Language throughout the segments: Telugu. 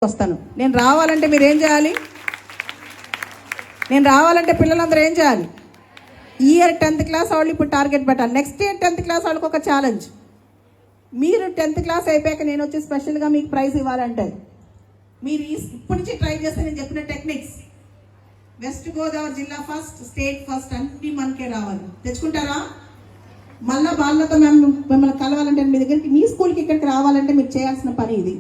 వస్తాను. నేను రావాలంటే మీరు ఏం చేయాలి? నేను రావాలంటే పిల్లలందరూ ఏం చేయాలి? ఇయర్ 10th క్లాస్ వాళ్ళు ఇప్పుడు టార్గెట్ పెట్టాలి. నెక్స్ట్ ఇయర్ 10th క్లాస్ వాళ్ళకి ఒక ఛాలెంజ్. మీరు 10th క్లాస్ అయిపోయాక నేను వచ్చి స్పెషల్గా మీకు ప్రైజ్ ఇవ్వాలంటే మీరు ఇప్పటి నుంచి ట్రై చేస్తే నేను చెప్పిన టెక్నిక్స్ వెస్ట్ గోదావరి జిల్లా ఫస్ట్, స్టేట్ ఫస్ట్ అన్ని మనకే రావాలి. తెచ్చుకుంటారా? మళ్ళా వాళ్ళతో మిమ్మల్ని కలవాలంటే మీ దగ్గరికి, మీ స్కూల్కి ఇక్కడికి రావాలంటే మీరు చేయాల్సిన పని ఇది.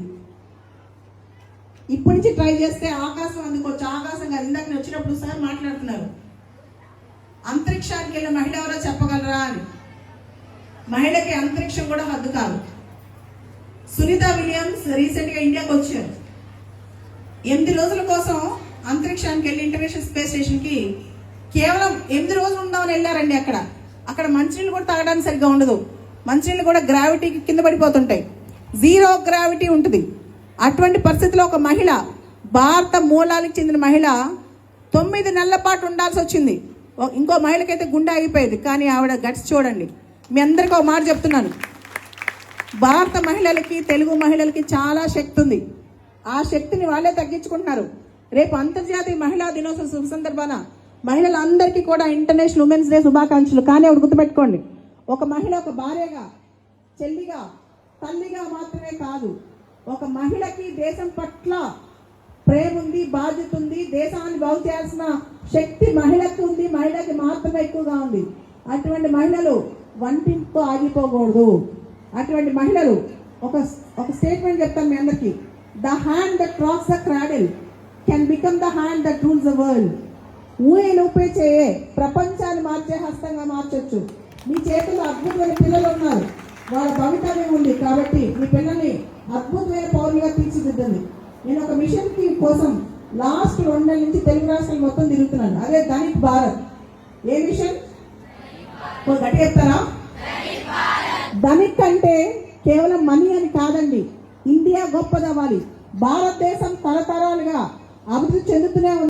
ఇప్పటి నుంచి ట్రై చేస్తే ఆకాశం అందుకోవచ్చు. ఆకాశం కాదు, ఇందాక నేను వచ్చినప్పుడు సార్ మాట్లాడుతున్నారు, అంతరిక్షానికి వెళ్ళిన మహిళ ఎవరో చెప్పగలరా అని. మహిళకి అంతరిక్షం కూడా హద్దు కాదు. సునీత విలియమ్స్ రీసెంట్గా ఇండియాకి వచ్చారు. 8 రోజుల కోసం అంతరిక్షానికి వెళ్ళి ఇంటర్నేషనల్ స్పేస్ స్టేషన్కి కేవలం 8 రోజులు ఉందామని వెళ్ళారండి. అక్కడ మంచినీళ్ళు కూడా తాగడానికి సరిగ్గా ఉండదు. మంచినీళ్ళు కూడా గ్రావిటీకి కింద పడిపోతుంటాయి. 0 గ్రావిటీ ఉంటుంది. అటువంటి పరిస్థితిలో ఒక మహిళ, భారత మూలాలకు చెందిన మహిళ 9 నెలల పాటు ఉండాల్సి వచ్చింది. ఇంకో మహిళకైతే గుండె ఆగిపోయేది. కానీ ఆవిడ గట్స్ చూడండి. మీ అందరికీ ఒక మాట చెప్తున్నాను, భారత మహిళలకి, తెలుగు మహిళలకి చాలా శక్తి ఉంది. ఆ శక్తిని వాళ్ళే తగ్గించుకుంటున్నారు. రేపు అంతర్జాతీయ మహిళా దినోత్సవ శుభ సందర్భాన మహిళలందరికీ కూడా ఇంటర్నేషనల్ ఉమెన్స్ డే శుభాకాంక్షలు. కానీ ఒకటి గుర్తుపెట్టుకోండి, ఒక మహిళ ఒక భార్యగా, చెల్లిగా, తల్లిగా మాత్రమే కాదు, ఒక మహిళకి దేశం పట్ల ప్రేమ ఉంది, బాధ్యత ఉంది, దేశాన్ని బాగు చేయాల్సిన శక్తి మహిళకు ఉంది. మహిళకి మాత్రమే ఎక్కువగా ఉంది. అటువంటి మహిళలు వంటింటితో ఆగిపోకూడదు. అటువంటి మహిళలు ఒక స్టేట్మెంట్ చెప్తాను మీ అందరికీ. The hand that cross the cradle can become the hand that rules the world. ఊపే చేయే ప్రపంచాన్ని మార్చే హస్తంగా మార్చొచ్చు. మీ చేతుల్లో అద్భుతమైన పిల్లలు ఉన్నారు, వాళ్ళ భవితవ్యం ఉంది. కాబట్టి మీ పిల్లల్ని అద్భుతమైన పౌరులుగా తీర్చిదిద్దండి. నేను ఒక మిషన్ కి కోసం లాస్ట్ 2 నెలల నుంచి తెలుగు రాష్ట్రాలు మొత్తం తిరుగుతున్నాను. అదే ధనిక్ భారత్. ఏ మిషన్? గట్టి చెప్తారా? ధనిక్ అంటే కేవలం మనీ అని కాదండి. ఇండియా గొప్పదవ్వాలి. భారతదేశం తరతరాలుగా అభివృద్ధి చెందుతూనే ఉంది.